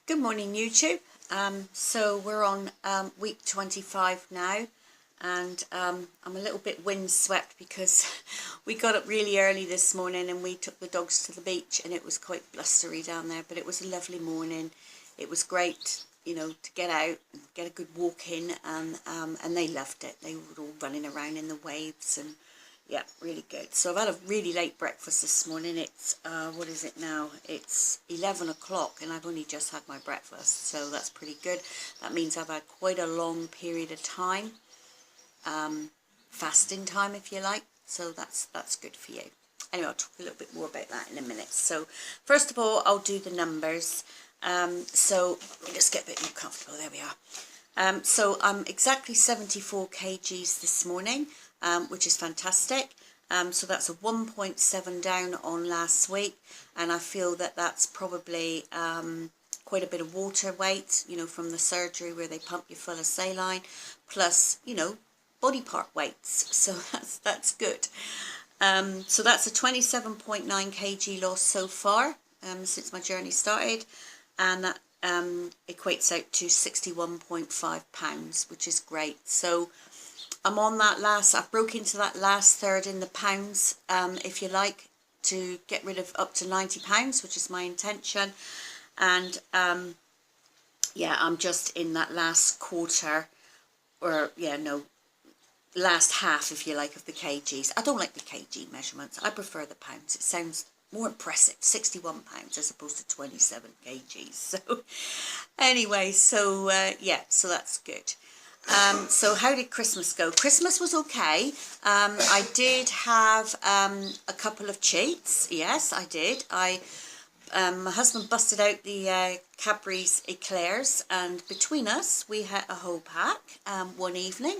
Good morning, YouTube. So we're on week 25 now, and I'm a little bit windswept because we got up really early this morning and we took the dogs to the beach, and it was quite blustery down there, but it was a lovely morning. It was great, to get out and get a good walk in, and they loved it. They were all running around in the waves, and yeah, really good. So I've had a really late breakfast this morning. It's, what is it now? It's 11 o'clock and I've only just had my breakfast. So that's pretty good. That means I've had quite a long period of time, fasting time if you like. So that's good for you. Anyway, I'll talk a little bit more about that in a minute. So first of all, I'll do the numbers. So let me just get a bit more comfortable. There we are. So I'm exactly 74 kgs this morning. Which is fantastic. So that's a 1.7 down on last week, and I feel that that's probably quite a bit of water weight, from the surgery where they pump you full of saline, plus, body part weights. So that's good. So that's a 27.9 kg loss so far since my journey started, and that equates out to 61.5 pounds, which is great. So I'm on that I've broke into that last third in the pounds, if you like, to get rid of up to 90 pounds, which is my intention. And yeah, I'm just in that last quarter, or last half, if you like, of the kgs. I don't like the kg measurements. I prefer the pounds. It sounds more impressive. 61 pounds as opposed to 27 kgs. So anyway, so yeah, so that's good. So how did Christmas go? Christmas was okay. I did have a couple of cheats. Yes, I did. My husband busted out the Cadbury's eclairs, and between us we had a whole pack one evening,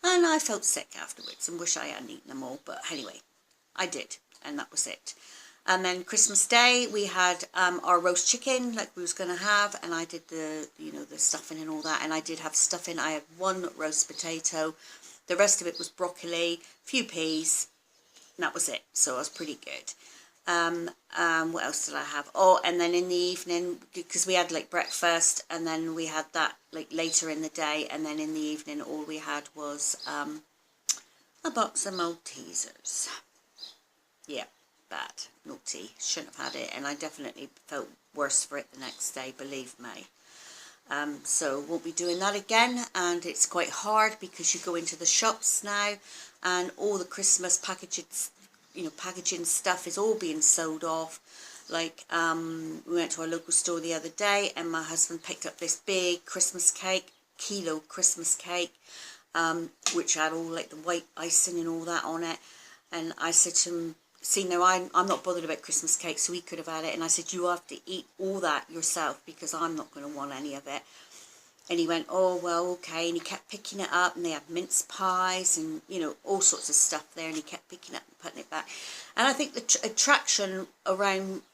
and I felt sick afterwards and wish I hadn't eaten them all, but anyway, I did, and that was it. And then Christmas Day, we had our roast chicken like we was going to have, and I did the stuffing and all that, and I did have stuffing. I had one roast potato, the rest of it was broccoli, a few peas, and that was it. So I was pretty good. What else did I have? Oh, and then in the evening, because we had like breakfast, and then we had that like later in the day, and then in the evening all we had was a box of Maltesers. Yeah. Bad, naughty, shouldn't have had it, and I definitely felt worse for it the next day, believe me. So won't be doing that again, and it's quite hard because you go into the shops now and all the Christmas packaging stuff is all being sold off. Like we went to our local store the other day and my husband picked up this big Christmas cake, kilo Christmas cake, which had all like the white icing and all that on it, and I said to him, see, now I'm not bothered about Christmas cake, so he could have had it. And I said, you have to eat all that yourself because I'm not going to want any of it. And he went, oh, well, okay. And he kept picking it up, and they had mince pies and, all sorts of stuff there. And he kept picking it up and putting it back. And I think the attraction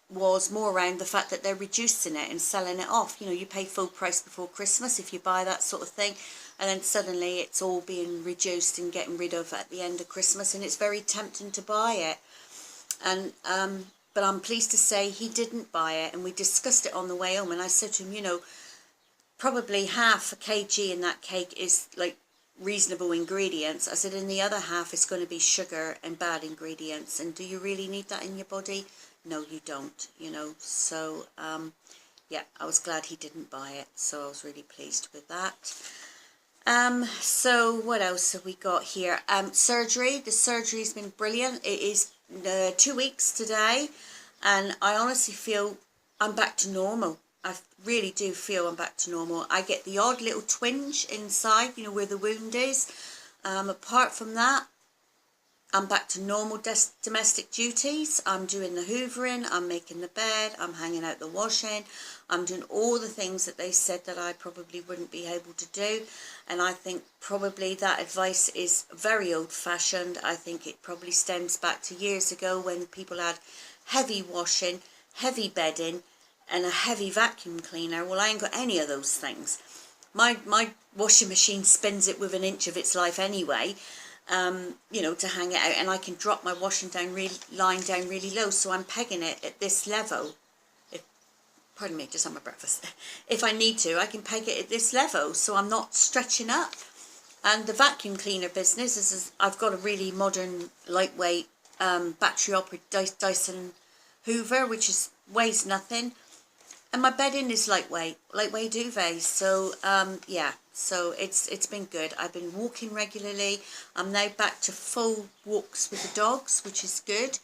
was more around the fact that they're reducing it and selling it off. You pay full price before Christmas if you buy that sort of thing. And then suddenly it's all being reduced and getting rid of at the end of Christmas. And it's very tempting to buy it. And but I'm pleased to say he didn't buy it, and we discussed it on the way home, and I said to him, probably half a kg in that cake is like reasonable ingredients. I said, and the other half is going to be sugar and bad ingredients, and do you really need that in your body? No, you don't, so yeah, I was glad he didn't buy it, so I was really pleased with that. So what else have we got here? Surgery. The surgery's been brilliant. It is 2 weeks today, and I honestly feel I'm back to normal. I really do feel I'm back to normal. I get the odd little twinge inside, where the wound is. Apart from that, I'm back to normal domestic duties. I'm doing the hoovering, I'm making the bed, I'm hanging out the washing, I'm doing all the things that they said that I probably wouldn't be able to do. And I think probably that advice is very old-fashioned. I think it probably stems back to years ago when people had heavy washing, heavy bedding, and a heavy vacuum cleaner. Well, I ain't got any of those things. My washing machine spins it with an inch of its life anyway. To hang it out, and I can drop my washing line down really low, so I'm pegging it at this level. pardon me, just on my breakfast. If I need to, I can peg it at this level, so I'm not stretching up. And the vacuum cleaner business is I've got a really modern, lightweight, battery-operated Dyson Hoover, which weighs nothing. And my bedding is lightweight duvet. So, yeah, so it's been good. I've been walking regularly. I'm now back to full walks with the dogs, which is good.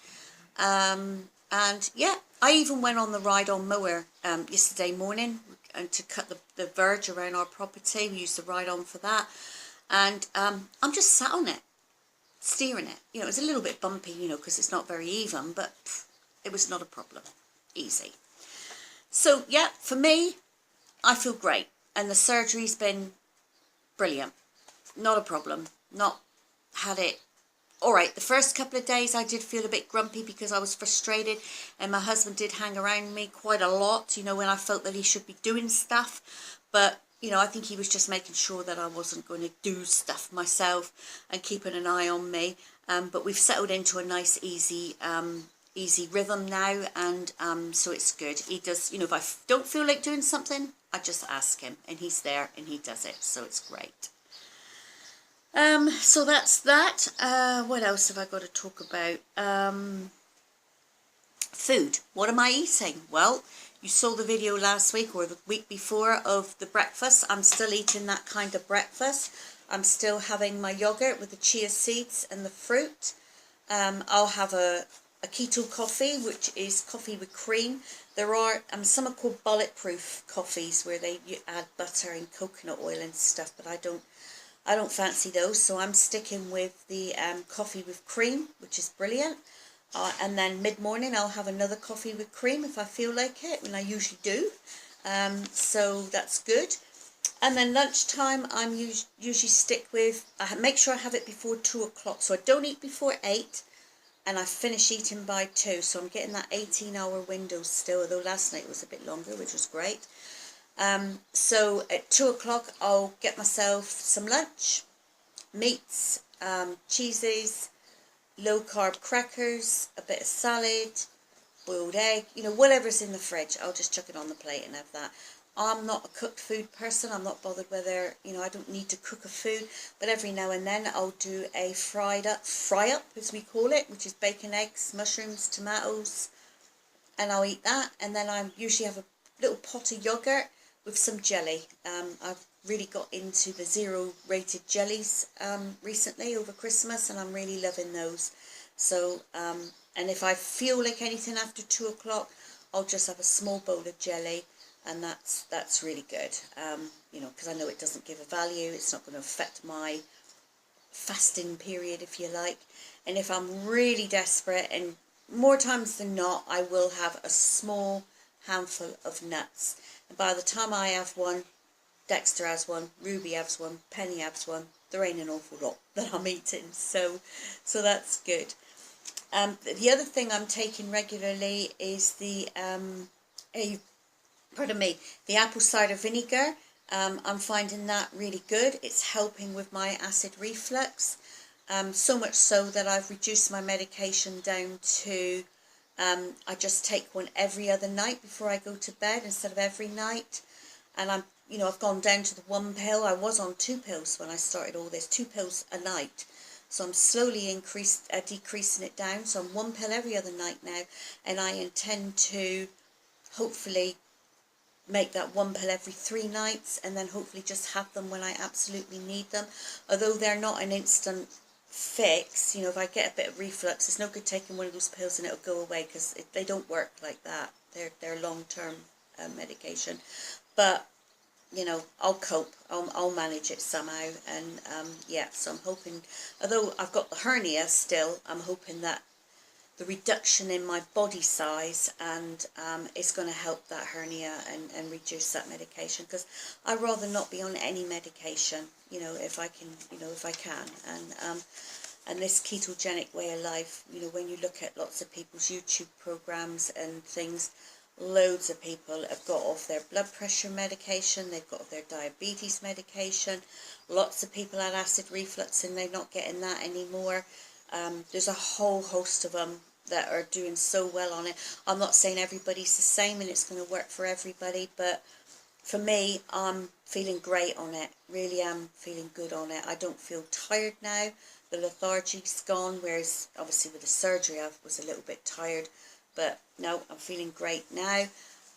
And yeah, I even went on the ride-on mower yesterday morning and to cut the verge around our property. We used the ride-on for that. And I'm just sat on it, steering it. You know, it was a little bit bumpy, you know, because it's not very even, but it was not a problem. Easy. So, yeah, for me, I feel great. And the surgery's been brilliant. Not a problem. Not had it. All right, the first couple of days I did feel a bit grumpy because I was frustrated. And my husband did hang around me quite a lot, you know, when I felt that he should be doing stuff. But, you know, I think he was just making sure that I wasn't going to do stuff myself and keeping an eye on me. But we've settled into a nice, easy rhythm now, and so it's good. He does, you know, if I don't feel like doing something, I just ask him, and he's there, and he does it, so it's great. So that's that. What else have I got to talk about? Food. What am I eating? Well, you saw the video last week or the week before of the breakfast. I'm still eating that kind of breakfast. I'm still having my yogurt with the chia seeds and the fruit. I'll have a keto coffee, which is coffee with cream. There are some are called bulletproof coffees where you add butter and coconut oil and stuff, but I don't fancy those, so I'm sticking with the coffee with cream, which is brilliant. And then mid-morning I'll have another coffee with cream if I feel like it, and I usually do. So that's good. And then lunchtime I'm usually stick with, I make sure I have it before 2 o'clock, so I don't eat before 8. And I finish eating by 2, so I'm getting that 18-hour window still, although last night was a bit longer, which was great. So at 2 o'clock I'll get myself some lunch, meats, cheeses, low-carb crackers, a bit of salad, boiled egg, you know, whatever's in the fridge, I'll just chuck it on the plate and have that. I'm not a cooked food person. I'm not bothered whether, you know, I don't need to cook a food, but every now and then I'll do a fry up as we call it, which is bacon, eggs, mushrooms, tomatoes, and I'll eat that. And then I usually have a little pot of yogurt with some jelly. I've really got into the 0 rated jellies recently over Christmas, and I'm really loving those. So and if I feel like anything after 2 o'clock, I'll just have a small bowl of jelly. And that's really good, you know, because I know it doesn't give a value. It's not going to affect my fasting period, if you like. And if I'm really desperate, and more times than not, I will have a small handful of nuts. And by the time I have one, Dexter has one, Ruby has one, Penny has one, there ain't an awful lot that I'm eating. So that's good. The other thing I'm taking regularly is the the apple cider vinegar. I'm finding that really good. It's helping with my acid reflux. So much so that I've reduced my medication down to, I just take one every other night before I go to bed instead of every night. And I've gone down to the 1 pill. I was on 2 pills when I started all this, 2 pills a night. So I'm slowly decreasing it down. So I'm 1 pill every other night now. And I intend to hopefully make that 1 pill every 3 nights, and then hopefully just have them when I absolutely need them. Although they're not an instant fix, you know, if I get a bit of reflux, it's no good taking one of those pills and it'll go away, because they don't work like that. They're long-term medication. But, you know, I'll cope. I'll manage it somehow. And, yeah, so I'm hoping, although I've got the hernia still, I'm hoping that the reduction in my body size and is going to help that hernia and reduce that medication, because I'd rather not be on any medication, you know, if I can. And this ketogenic way of life, you know, when you look at lots of people's YouTube programs and things, loads of people have got off their blood pressure medication, they've got off their diabetes medication, lots of people had acid reflux and they're not getting that anymore. There's a whole host of them. that are doing so well on it. I'm not saying everybody's the same and it's going to work for everybody, but for me, I'm feeling great on it. Really am feeling good on it. I don't feel tired now. The lethargy's gone, whereas obviously with the surgery I was a little bit tired, but no, I'm feeling great now.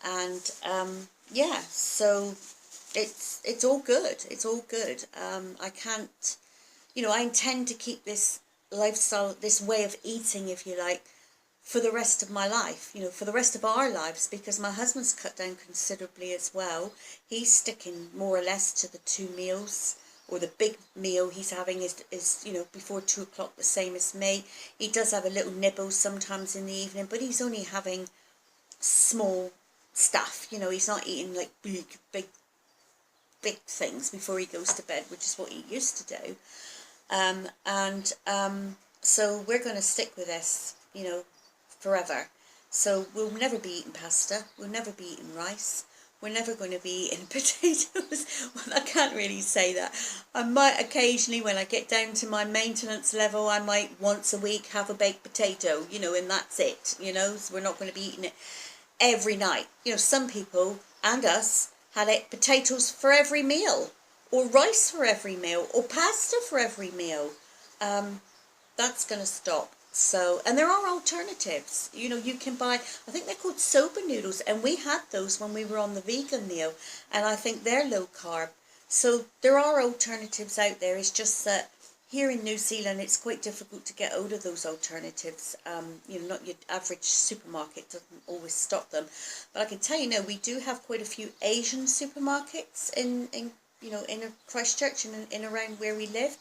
And yeah, so it's all good. It's all good. I can't, you know, I intend to keep this lifestyle, this way of eating, if you like, for the rest of my life, you know, for the rest of our lives, because my husband's cut down considerably as well. He's sticking more or less to the 2 meals, or the big meal he's having is you know, before 2 o'clock, the same as me. He does have a little nibble sometimes in the evening, but he's only having small stuff, you know, he's not eating like big things before he goes to bed, which is what he used to do. So we're going to stick with this, you know, forever. So we'll never be eating pasta, we'll never be eating rice, we're never going to be eating potatoes. Well, I can't really say that. I might occasionally, when I get down to my maintenance level, I might once a week have a baked potato, you know, and that's it, you know. So we're not going to be eating it every night. You know, some people, and us, had potatoes for every meal, or rice for every meal, or pasta for every meal. That's going to stop. So, and there are alternatives. You know, you can buy, I think they're called soba noodles, and we had those when we were on the vegan meal, and I think they're low carb. So there are alternatives out there. It's just that here in New Zealand it's quite difficult to get hold of those alternatives. You know, not your average supermarket doesn't always stock them. But I can tell you now, we do have quite a few Asian supermarkets in you know, in Christchurch and in around where we live.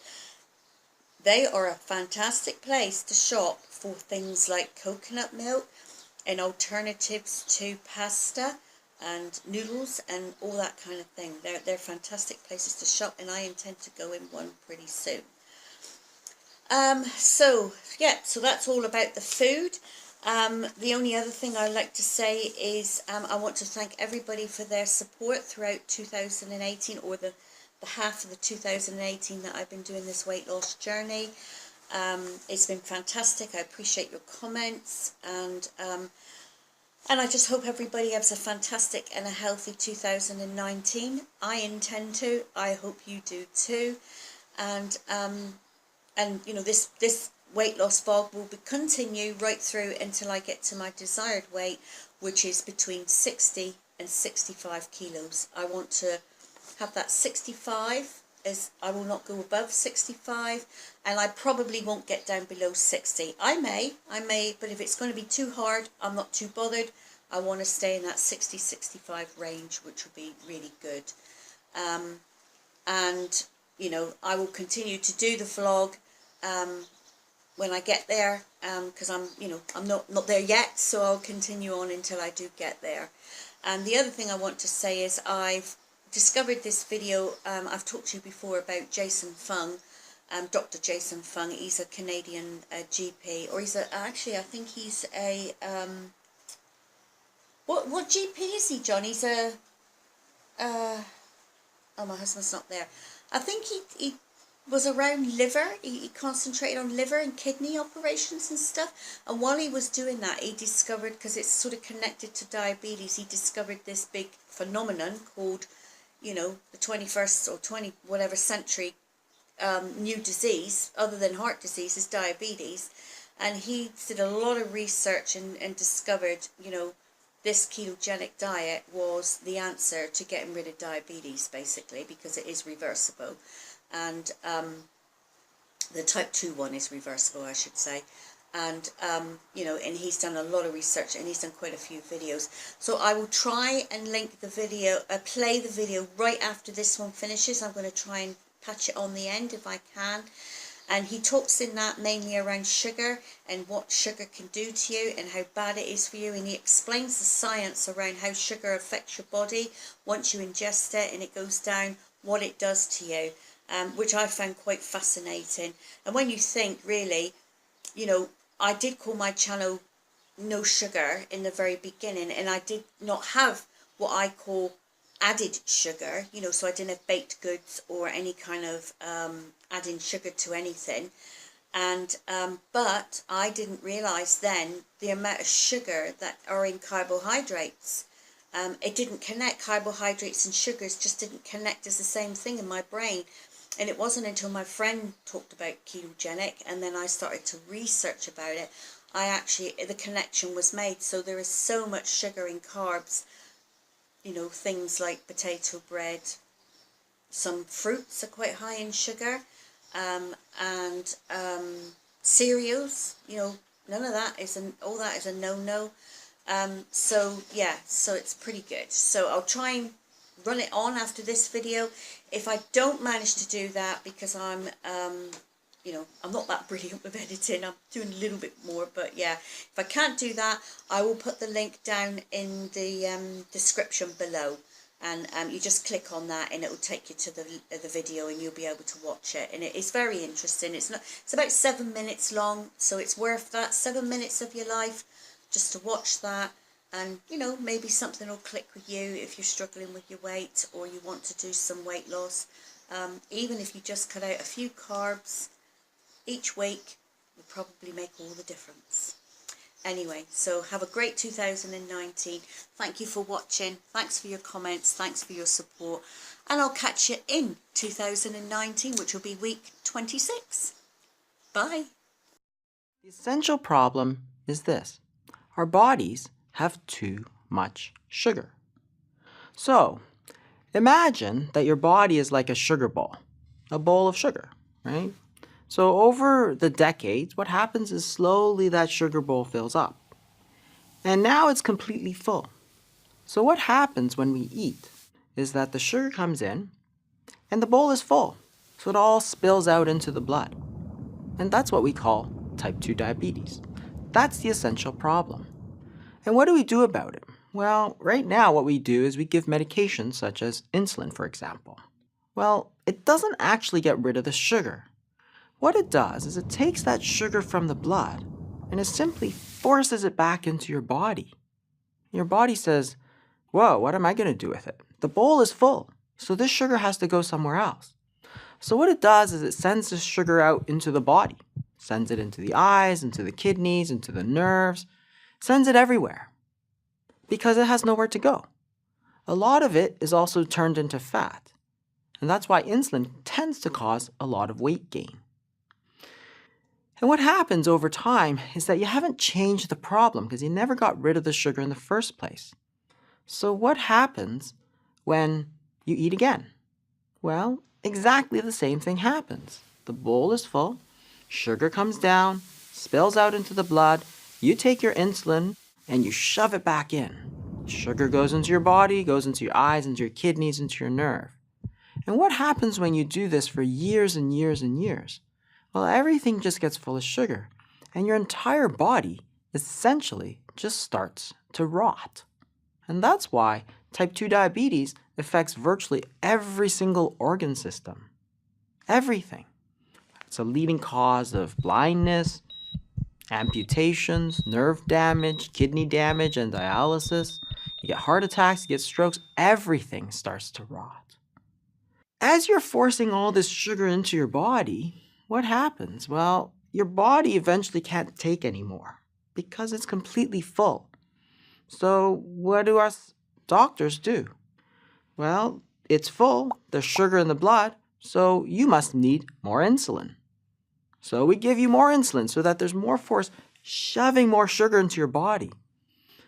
They are a fantastic place to shop for things like coconut milk and alternatives to pasta and noodles and all that kind of thing. They're fantastic places to shop, and I intend to go in one pretty soon. So that's all about the food. The only other thing I'd like to say is I want to thank everybody for their support throughout 2018, or the half of the 2018 that I've been doing this weight loss journey. It's been fantastic. I appreciate your comments, and I just hope everybody has a fantastic and a healthy 2019. I intend to. I hope you do too. And you know, this weight loss vlog will continue right through until I get to my desired weight, which is between 60 and 65 kilos. I want to have that 65, as I will not go above 65, and I probably won't get down below 60. I may, but if it's going to be too hard, I'm not too bothered. I want to stay in that 60-65 range, which would be really good. And you know, I will continue to do the vlog when I get there, because I'm not there yet, so I'll continue on until I do get there. And the other thing I want to say is I've discovered this video. I've talked to you before about Jason Fung, Dr Jason Fung. He's a Canadian GP, or he's actually I think he's a what GP is he, John? He's a oh, my husband's not there. I think he was around liver. He concentrated on liver and kidney operations and stuff. And while he was doing that, he discovered, because it's sort of connected to diabetes, he discovered this big phenomenon called, you know, the 21st or 20 whatever century new disease, other than heart disease, is diabetes. And he did a lot of research and discovered, you know, this ketogenic diet was the answer to getting rid of diabetes, basically, because it is reversible. And the type 2 one is reversible, I should say. And, you know, and he's done a lot of research, and he's done quite a few videos. So I will try and link the video, play the video right after this one finishes. I'm going to try and patch it on the end if I can. And he talks in that mainly around sugar and what sugar can do to you and how bad it is for you. And he explains the science around how sugar affects your body once you ingest it and it goes down, what it does to you, which I found quite fascinating. And when you think, really, you know, I did call my channel No Sugar in the very beginning, and I did not have what I call added sugar, you know, so I didn't have baked goods or any kind of adding sugar to anything. And but I didn't realize then the amount of sugar that are in carbohydrates. It didn't connect. Carbohydrates and sugars just didn't connect as the same thing in my brain. And it wasn't until my friend talked about ketogenic and then I started to research about it, the connection was made. So there is so much sugar in carbs, things like potato bread. Some fruits are quite high in sugar, and cereals, none of that all that is a no-no. So yeah, so it's pretty good. So I'll try and run it on after this video. If I don't manage to do that, because I'm not that brilliant with editing, I'm doing a little bit more, but yeah, if I can't do that, I will put the link down in the description below, and you just click on that and it will take you to the video and you'll be able to watch it. And it is very interesting. It's about 7 minutes long, so it's worth that 7 minutes of your life just to watch that. And maybe something will click with you if you're struggling with your weight or you want to do some weight loss. Even if you just cut out a few carbs each week, will probably make all the difference. Anyway, so have a great 2019. Thank you for watching. Thanks for your comments. Thanks for your support. And I'll catch you in 2019, which will be week 26. Bye. The essential problem is this. Our bodies have too much sugar. So, imagine that your body is like a sugar ball, a bowl of sugar, right? So over the decades, what happens is slowly that sugar bowl fills up. And now it's completely full. So what happens when we eat is that the sugar comes in and the bowl is full. So it all spills out into the blood. And that's what we call type 2 diabetes. That's the essential problem. And what do we do about it? Well, right now what we do is we give medications such as insulin, for example. Well, it doesn't actually get rid of the sugar. What it does is it takes that sugar from the blood and it simply forces it back into your body. Your body says, whoa, what am I going to do with it? The bowl is full, so this sugar has to go somewhere else. So what it does is it sends this sugar out into the body, sends it into the eyes, into the kidneys, into the nerves, sends it everywhere because it has nowhere to go. A lot of it is also turned into fat, and that's why insulin tends to cause a lot of weight gain. And what happens over time is that you haven't changed the problem because you never got rid of the sugar in the first place. So what happens when you eat again? Well, exactly the same thing happens. The bowl is full, sugar comes down, spills out into the blood, you take your insulin and you shove it back in. Sugar goes into your body, goes into your eyes, into your kidneys, into your nerve. And what happens when you do this for years and years and years? Well, everything just gets full of sugar, and your entire body essentially just starts to rot. And that's why type 2 diabetes affects virtually every single organ system. Everything. It's a leading cause of blindness, amputations, nerve damage, kidney damage, and dialysis. You get heart attacks, you get strokes, everything starts to rot. As you're forcing all this sugar into your body, what happens? Well, your body eventually can't take any more because it's completely full. So what do us doctors do? Well, it's full, there's sugar in the blood, so you must need more insulin. So we give you more insulin so that there's more force shoving more sugar into your body.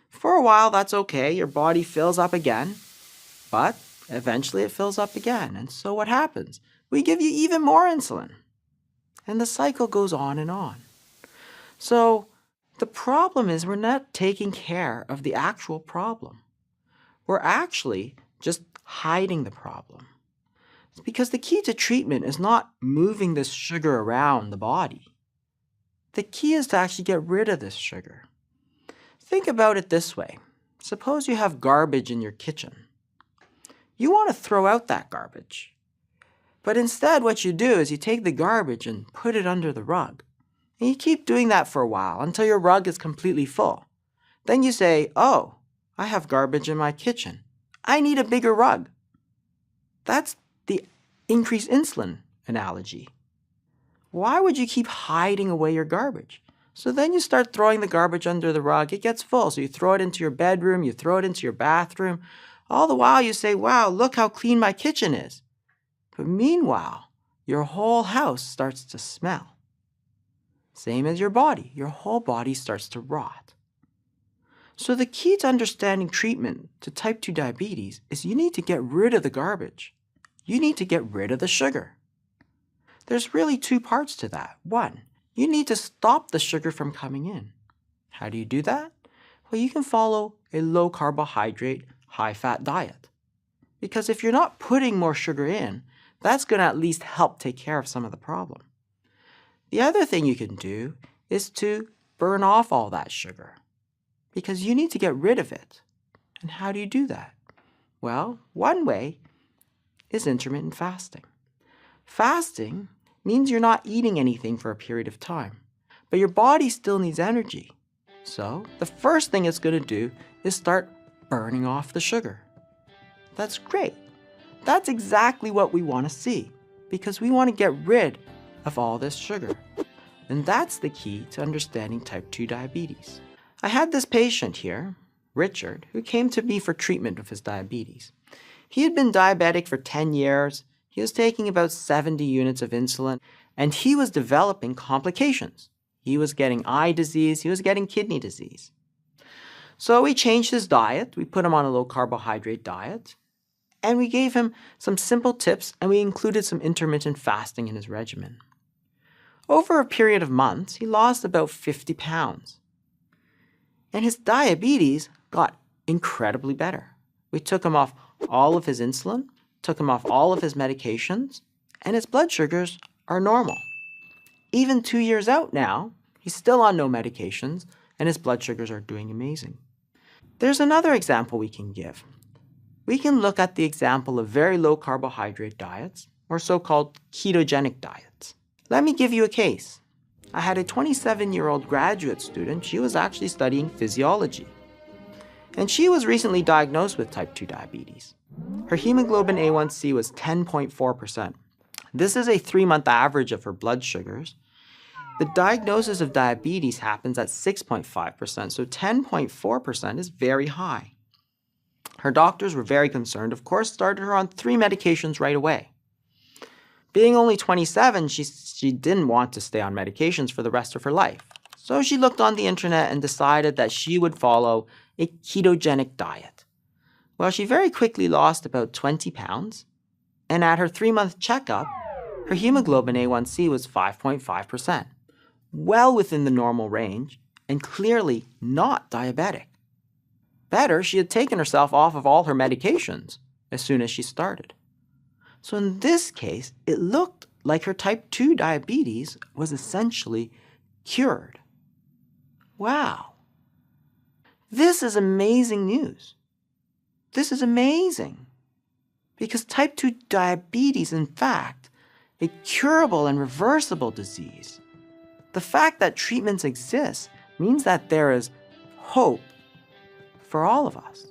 For a while, that's okay, your body fills up again, but eventually it fills up again. And so what happens? We give you even more insulin. And the cycle goes on and on. So the problem is we're not taking care of the actual problem. We're actually just hiding the problem. It's because the key to treatment is not moving this sugar around the body. The key is to actually get rid of this sugar. Think about it this way. Suppose you have garbage in your kitchen. You want to throw out that garbage. But instead, what you do is you take the garbage and put it under the rug. And you keep doing that for a while until your rug is completely full. Then you say, oh, I have garbage in my kitchen. I need a bigger rug. That's the increased insulin analogy. why would you keep hiding away your garbage? So then you start throwing the garbage under the rug. It gets full. So you throw it into your bedroom, you throw it into your bathroom. All the while you say, wow, look how clean my kitchen is. But meanwhile, your whole house starts to smell. Same as your body. Your whole body starts to rot. So the key to understanding treatment to type 2 diabetes is you need to get rid of the garbage. You need to get rid of the sugar. There's really 2 parts to that. 1, you need to stop the sugar from coming in. How do you do that? Well, you can follow a low carbohydrate, high fat diet. Because if you're not putting more sugar in, that's going to at least help take care of some of the problem. The other thing you can do is to burn off all that sugar, because you need to get rid of it. And how do you do that? Well, one way is intermittent fasting. Fasting means you're not eating anything for a period of time, but your body still needs energy. So the first thing it's going to do is start burning off the sugar. That's great. That's exactly what we want to see, because we want to get rid of all this sugar. And that's the key to understanding type 2 diabetes. I had this patient here, Richard, who came to me for treatment of his diabetes. He had been diabetic for 10 years. He was taking about 70 units of insulin, and he was developing complications. He was getting eye disease. He was getting kidney disease. So we changed his diet. We put him on a low carbohydrate diet, and we gave him some simple tips, and we included some intermittent fasting in his regimen. Over a period of months, he lost about 50 pounds. And his diabetes got incredibly better. We took him off all of his insulin, took him off all of his medications, and his blood sugars are normal. Even 2 years out now, he's still on no medications, and his blood sugars are doing amazing. There's another example we can give. We can look at the example of very low carbohydrate diets, or so-called ketogenic diets. Let me give you a case. I had a 27-year-old graduate student. She was actually studying physiology. And she was recently diagnosed with type 2 diabetes. Her hemoglobin A1C was 10.4%. This is a 3-month average of her blood sugars. The diagnosis of diabetes happens at 6.5%, so 10.4% is very high. Her doctors were very concerned, of course, started her on 3 medications right away. Being only 27, she didn't want to stay on medications for the rest of her life. So she looked on the internet and decided that she would follow a ketogenic diet. Well, she very quickly lost about 20 pounds, and at her 3-month checkup, her hemoglobin A1C was 5.5%, well within the normal range, and clearly not diabetic. Better, she had taken herself off of all her medications as soon as she started. So in this case, it looked like her type 2 diabetes was essentially cured. Wow. This is amazing news. This is amazing. Because type 2 diabetes, in fact, a curable and reversible disease. The fact that treatments exist means that there is hope for all of us.